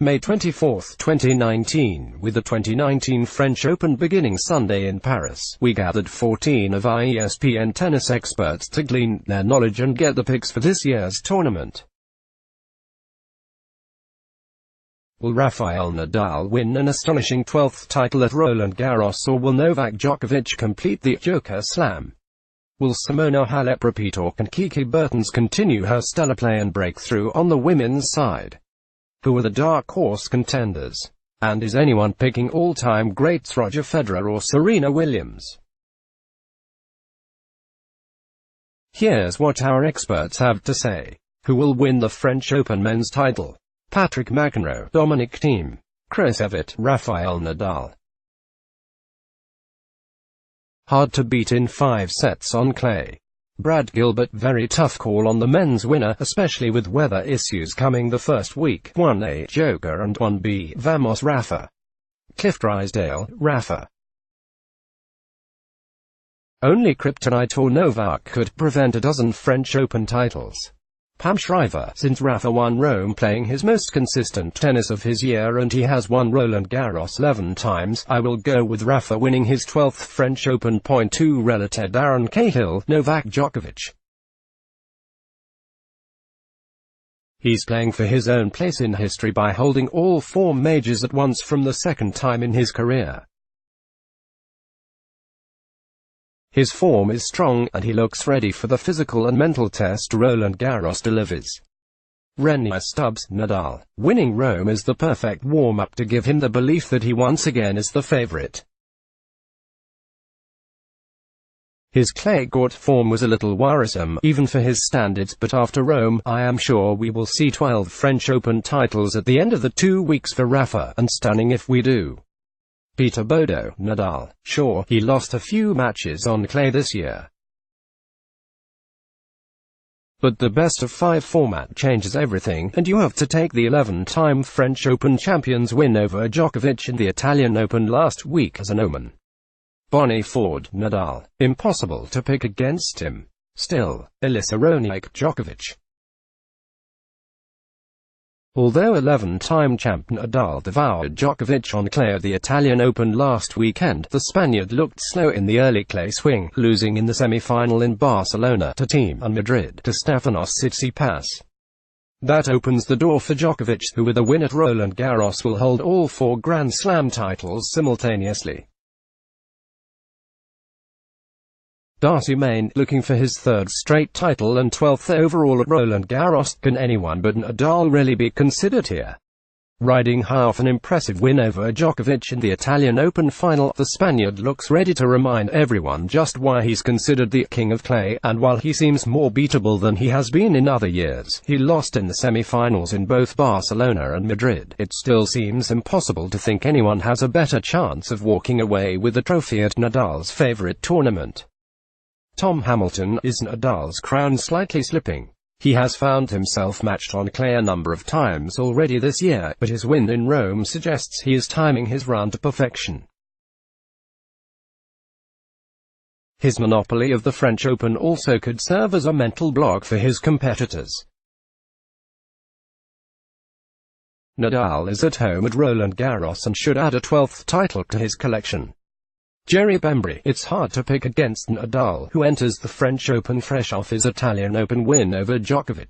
May 24, 2019. With the 2019 French Open beginning Sunday in Paris, we gathered 14 of our ESPN tennis experts to glean their knowledge and get the picks for this year's tournament. Will Rafael Nadal win an astonishing 12th title at Roland Garros, or will Novak Djokovic complete the Joker Slam? Will Simona Halep repeat, or can Kiki Bertens continue her stellar play and breakthrough on the women's side? Who are the dark horse contenders? And is anyone picking all-time greats Roger Federer or Serena Williams? Here's what our experts have to say. Who will win the French Open men's title? Patrick McEnroe, Dominic Thiem, Chris Evert, Rafael Nadal. Hard to beat in 5 sets on clay. Brad Gilbert, very tough call on the men's winner, especially with weather issues coming the first week. 1A Joker and 1B Vamos Rafa. Cliff Drysdale, Rafa. Only kryptonite or Novak could prevent a dozen French Open titles. Pam Shriver, since Rafa won Rome playing his most consistent tennis of his year and he has won Roland Garros 11 times, I will go with Rafa winning his 12th French Open. 2 Relative Darren Cahill, Novak Djokovic. He's playing for his own place in history by holding all 4 majors at once from the second time in his career. His form is strong, and he looks ready for the physical and mental test Roland Garros delivers. René Stubbs, Nadal. Winning Rome is the perfect warm-up to give him the belief that he once again is the favorite. His clay court form was a little worrisome, even for his standards, but after Rome, I am sure we will see 12 French Open titles at the end of the 2 weeks for Rafa, and stunning if we do. Peter Bodo, Nadal. Sure, he lost a few matches on clay this year, but the best-of-5 format changes everything, and you have to take the 11-time French Open champion's win over Djokovic in the Italian Open last week as an omen. Bonnie Ford, Nadal. Impossible to pick against him. Still, Elisa Raonic, Djokovic. Although 11-time champ Nadal devoured Djokovic on clay at the Italian Open last weekend, the Spaniard looked slow in the early clay swing, losing in the semi-final in Barcelona to Thiem and Madrid to Stefanos Tsitsipas. That opens the door for Djokovic, who with a win at Roland Garros will hold all 4 Grand Slam titles simultaneously. Darcy Main, looking for his 3rd straight title and 12th overall at Roland Garros. Can anyone but Nadal really be considered here? Riding half an impressive win over Djokovic in the Italian Open final, the Spaniard looks ready to remind everyone just why he's considered the king of clay, and while he seems more beatable than he has been in other years, he lost in the semi-finals in both Barcelona and Madrid, it still seems impossible to think anyone has a better chance of walking away with the trophy at Nadal's favorite tournament. Tom Hamilton, is Nadal's crown slightly slipping? He has found himself matched on clay a number of times already this year, but his win in Rome suggests he is timing his run to perfection. His monopoly of the French Open also could serve as a mental block for his competitors. Nadal is at home at Roland Garros and should add a 12th title to his collection. Jerry Bembry, it's hard to pick against Nadal, who enters the French Open fresh off his Italian Open win over Djokovic.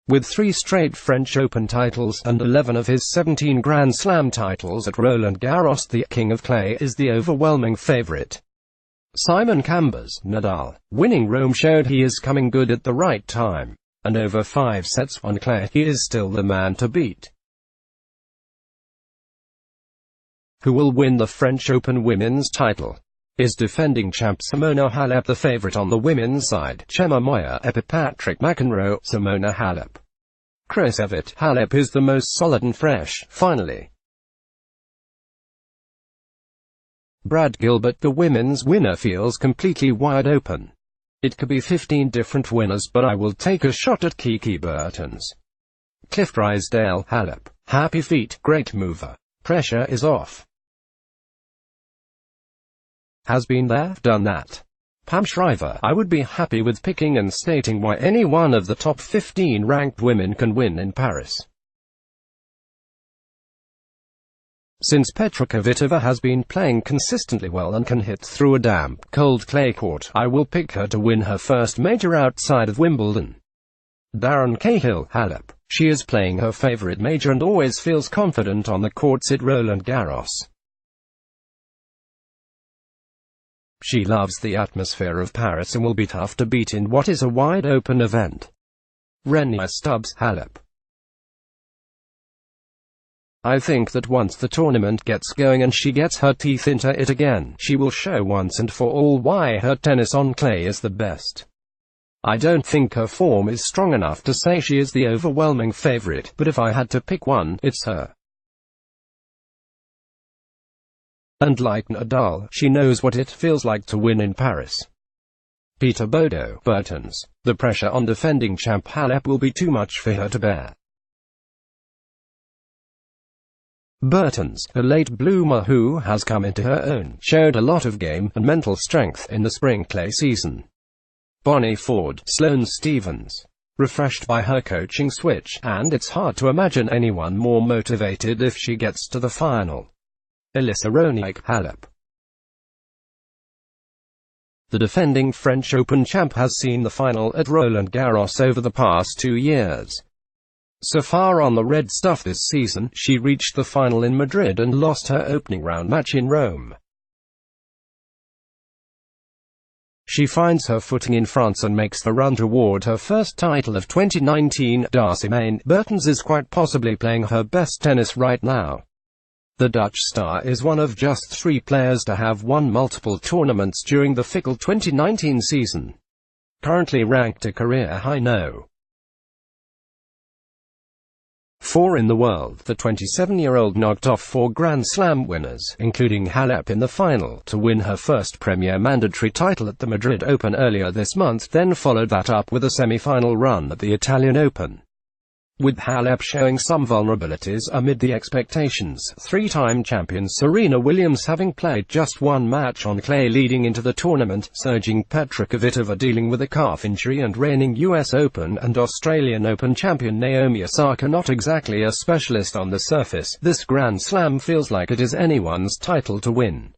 With 3 straight French Open titles, and 11 of his 17 Grand Slam titles at Roland Garros, the King of Clay is the overwhelming favorite. Simon Chambers, Nadal. Winning Rome showed he is coming good at the right time, and over 5 sets on clay, he is still the man to beat. Who will win the French Open women's title? Is defending champ Simona Halep the favorite on the women's side? Gemma Moyer, Patrick McEnroe, Simona Halep. Chris Evert, Halep is the most solid and fresh, finally. Brad Gilbert, the women's winner feels completely wide open. It could be 15 different winners, but I will take a shot at Kiki Bertens. Cliff Drysdale, Halep. Happy feet, great mover. Pressure is off. Has been there, done that. Pam Shriver. I would be happy with picking and stating why any one of the top 15 ranked women can win in Paris. Since Petra Kvitova has been playing consistently well and can hit through a damp, cold clay court, I will pick her to win her first major outside of Wimbledon. Darren Cahill, Halep. She is playing her favorite major and always feels confident on the courts at Roland Garros. She loves the atmosphere of Paris and will be tough to beat in what is a wide-open event. Renia Stubbs, Halep. I think that once the tournament gets going and she gets her teeth into it again, she will show once and for all why her tennis on clay is the best. I don't think her form is strong enough to say she is the overwhelming favorite, but if I had to pick one, it's her. And like Nadal, she knows what it feels like to win in Paris. Peter Bodo Bertens. The pressure on defending champ Halep will be too much for her to bear. Bertens, a late bloomer who has come into her own, showed a lot of game and mental strength in the spring clay season. Bonnie Ford, Sloane Stephens. Refreshed by her coaching switch, and it's hard to imagine anyone more motivated if she gets to the final. Elisa Raonic, Halep. The defending French Open champ has seen the final at Roland Garros over the past 2 years. So far on the red stuff this season, she reached the final in Madrid and lost her opening round match in Rome. She finds her footing in France and makes the run toward her first title of 2019. Darcy Main Bertens is quite possibly playing her best tennis right now. The Dutch star is one of just 3 players to have won multiple tournaments during the fickle 2019 season. Currently ranked a career high no. 4 in the world, the 27-year-old knocked off 4 Grand Slam winners, including Halep in the final, to win her first Premier mandatory title at the Madrid Open earlier this month, then followed that up with a semi-final run at the Italian Open. With Halep showing some vulnerabilities amid the expectations, 3-time champion Serena Williams having played just 1 match on clay leading into the tournament, surging Petra Kvitova dealing with a calf injury, and reigning US Open and Australian Open champion Naomi Osaka not exactly a specialist on the surface, this Grand Slam feels like it is anyone's title to win.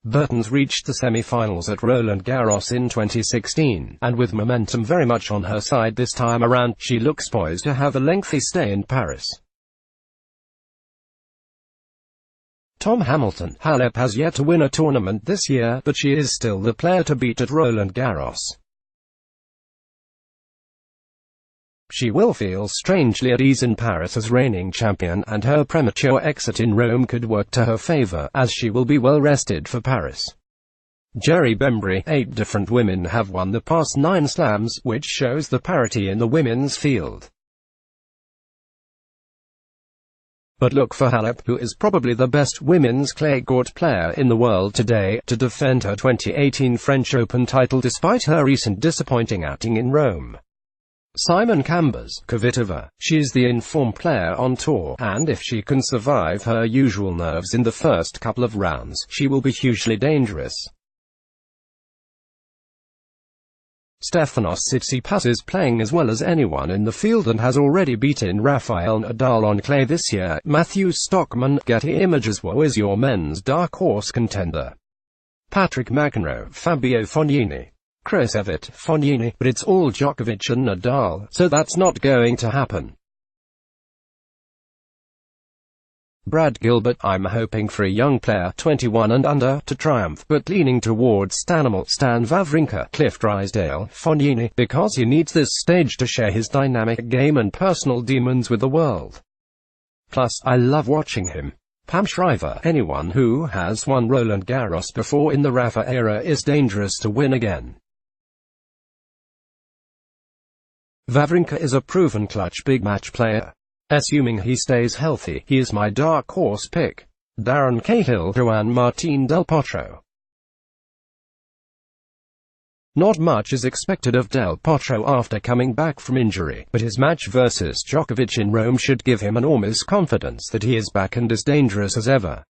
Bertens reached the semi-finals at Roland Garros in 2016, and with momentum very much on her side this time around, she looks poised to have a lengthy stay in Paris. Tom Hamilton. Halep has yet to win a tournament this year, but she is still the player to beat at Roland Garros. She will feel strangely at ease in Paris as reigning champion, and her premature exit in Rome could work to her favor, as she will be well rested for Paris. Jerry Bembry. 8 different women have won the past 9 slams, which shows the parity in the women's field. But look for Halep, who is probably the best women's clay court player in the world today, to defend her 2018 French Open title despite her recent disappointing outing in Rome. Simon Chambers. Kvitova. She's the in-form player on tour, and if she can survive her usual nerves in the first couple of rounds, she will be hugely dangerous. Stefanos Tsitsipas is playing as well as anyone in the field and has already beaten Rafael Nadal on clay this year. Matthew Stockman. Getty Images. Woe is your men's dark horse contender. Patrick McEnroe. Fabio Fognini. Chris Evert. Fognini. But it's all Djokovic and Nadal, so that's not going to happen. Brad Gilbert. I'm hoping for a young player, 21 and under, to triumph, but leaning towards Stan Wawrinka. Cliff Drysdale. Fognini, because he needs this stage to share his dynamic game and personal demons with the world. Plus, I love watching him. Pam Shriver. Anyone who has won Roland Garros before in the Rafa era is dangerous to win again. Wawrinka is a proven clutch big match player. Assuming he stays healthy, he is my dark horse pick. Darren Cahill. Juan Martín del Potro. Not much is expected of Del Potro after coming back from injury, but his match versus Djokovic in Rome should give him enormous confidence that he is back and as dangerous as ever.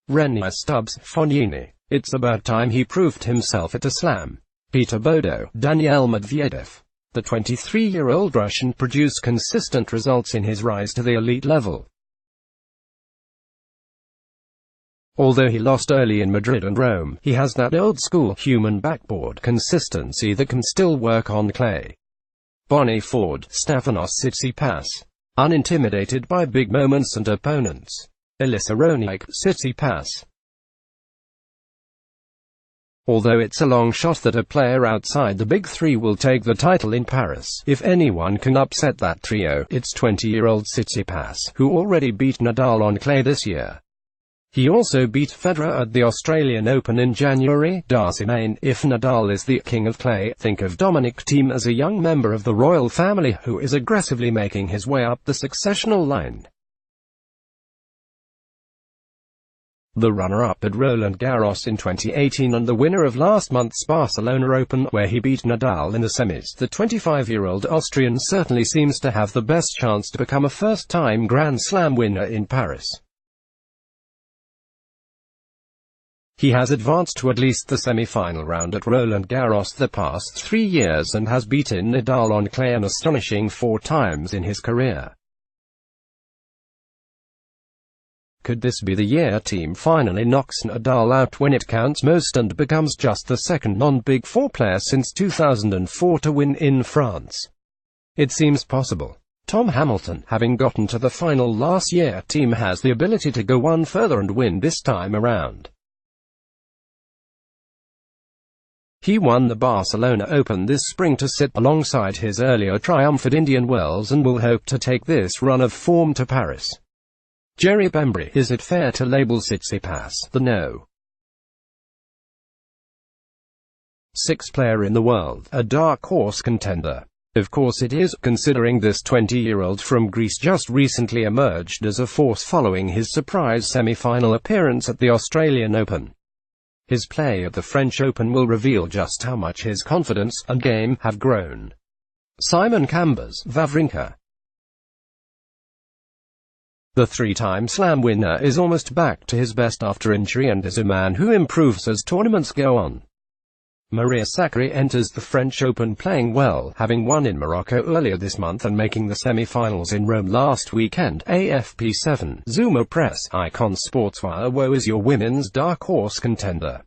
Renia Stubbs. Fognini. It's about time he proved himself at a slam. Peter Bodo, Daniil Medvedev. The 23-year-old Russian produced consistent results in his rise to the elite level. Although he lost early in Madrid and Rome, he has that old-school, human backboard consistency that can still work on clay. Bonnie Ford, Stefanos Tsitsipas. Unintimidated by big moments and opponents. Elisa Raonic, Tsitsipas. Although it's a long shot that a player outside the big three will take the title in Paris, if anyone can upset that trio, it's 20-year-old Tsitsipas, who already beat Nadal on clay this year. He also beat Federer at the Australian Open in January. Darcy Main. If Nadal is the king of clay, think of Dominic Thiem as a young member of the royal family who is aggressively making his way up the successional line. The runner-up at Roland Garros in 2018 and the winner of last month's Barcelona Open, where he beat Nadal in the semis, the 25-year-old Austrian certainly seems to have the best chance to become a first-time Grand Slam winner in Paris. He has advanced to at least the semi-final round at Roland Garros the past 3 years and has beaten Nadal on clay an astonishing 4 times in his career. Could this be the year Thiem finally knocks Nadal out when it counts most and becomes just the second non-Big Four player since 2004 to win in France? It seems possible. Tom Hamilton, having gotten to the final last year, Thiem has the ability to go one further and win this time around. He won the Barcelona Open this spring to sit alongside his earlier triumph at Indian Wells and will hope to take this run of form to Paris. Jerry Bembry. Is it fair to label Tsitsipas the no. 6 player in the world, a dark horse contender? Of course it is, considering this 20-year-old from Greece just recently emerged as a force following his surprise semi-final appearance at the Australian Open. His play at the French Open will reveal just how much his confidence and game have grown. Simon Chambers, Wawrinka. The 3-time Slam winner is almost back to his best after injury and is a man who improves as tournaments go on. Maria Sakkari enters the French Open playing well, having won in Morocco earlier this month and making the semi-finals in Rome last weekend. AFP7, Zuma Press, Icon Sportswire. Woe is your women's dark horse contender.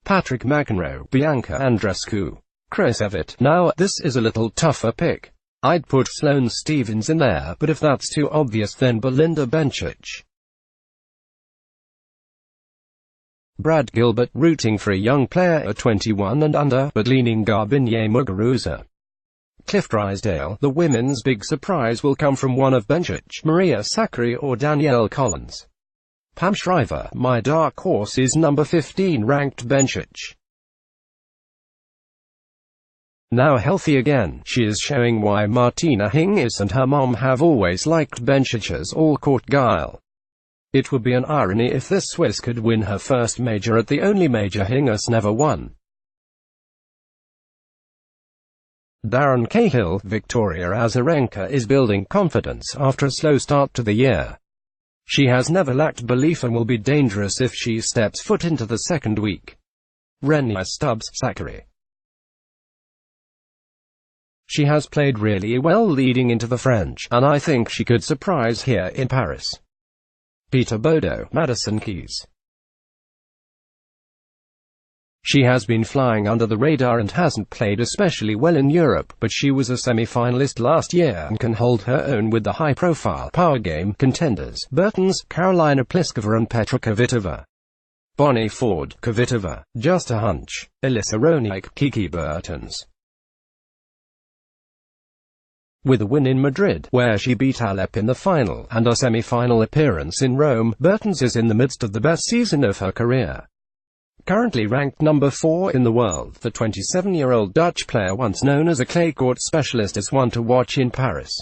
Patrick McEnroe, Bianca Andreescu. Chris Evert. Now, this is a little tougher pick. I'd put Sloane Stephens in there, but if that's too obvious then Belinda Bencic. Brad Gilbert, rooting for a young player at 21 and under, but leaning Garbiñe Muguruza. Cliff Drysdale. The women's big surprise will come from one of Bencic, Maria Sakkari or Danielle Collins. Pam Shriver. My dark horse is number 15 ranked Bencic. Now healthy again, she is showing why Martina Hingis and her mom have always liked Bencic's all-court guile. It would be an irony if this Swiss could win her first major at the only major Hingis never won. Darren Cahill. Victoria Azarenka is building confidence after a slow start to the year. She has never lacked belief and will be dangerous if she steps foot into the second week. Renia Stubbs, Sakkari. She has played really well leading into the French, and I think she could surprise here in Paris. Peter Bodo, Madison Keys. She has been flying under the radar and hasn't played especially well in Europe, but she was a semi-finalist last year and can hold her own with the high-profile power game contenders, Bertens, Karolina Pliskova and Petra Kvitova. Bonnie Ford, Kvitova, just a hunch. Elisa Raonic, Kiki Bertens. With a win in Madrid, where she beat Alep in the final, and a semi-final appearance in Rome, Bertens is in the midst of the best season of her career. Currently ranked number 4 in the world, the 27-year-old Dutch player, once known as a clay court specialist, is one to watch in Paris.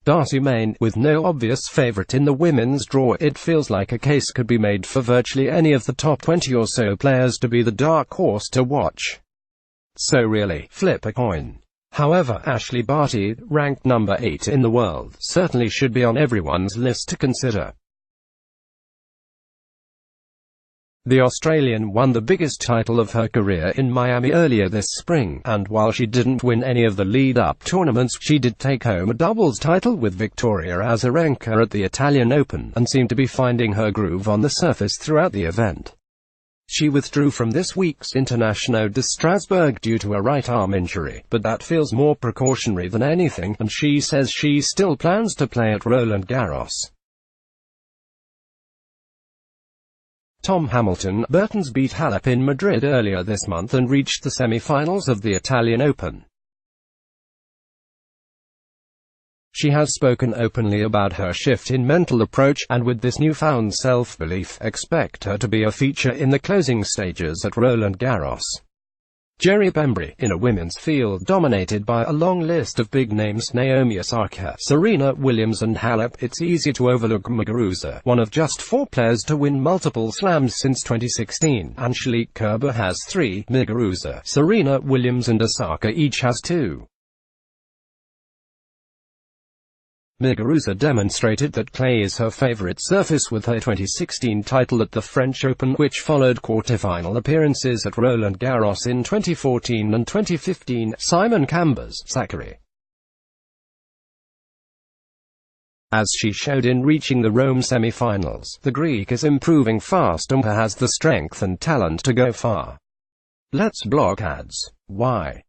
Darcy Main. With no obvious favourite in the women's draw, it feels like a case could be made for virtually any of the top 20 or so players to be the dark horse to watch. So really, flip a coin. However, Ashley Barty, ranked number 8 in the world, certainly should be on everyone's list to consider. The Australian won the biggest title of her career in Miami earlier this spring, and while she didn't win any of the lead-up tournaments, she did take home a doubles title with Victoria Azarenka at the Italian Open, and seemed to be finding her groove on the surface throughout the event. She withdrew from this week's International de Strasbourg due to a right arm injury, but that feels more precautionary than anything, and she says she still plans to play at Roland Garros. Tom Hamilton Bertens beat Halep in Madrid earlier this month and reached the semi-finals of the Italian Open. She has spoken openly about her shift in mental approach, and with this newfound self-belief, expect her to be a feature in the closing stages at Roland Garros. Jerry Bembry, in a women's field dominated by a long list of big names Naomi Osaka, Serena Williams and Halep, it's easy to overlook Muguruza, one of just 4 players to win multiple slams since 2016. Angelique Kerber has 3, Muguruza, Serena Williams and Osaka each has 2. Muguruza demonstrated that clay is her favorite surface with her 2016 title at the French Open, which followed quarterfinal appearances at Roland Garros in 2014 and 2015. Simon Chambers, Zachary. As she showed in reaching the Rome semi-finals, the Greek is improving fast and has the strength and talent to go far. Let's block ads. Why?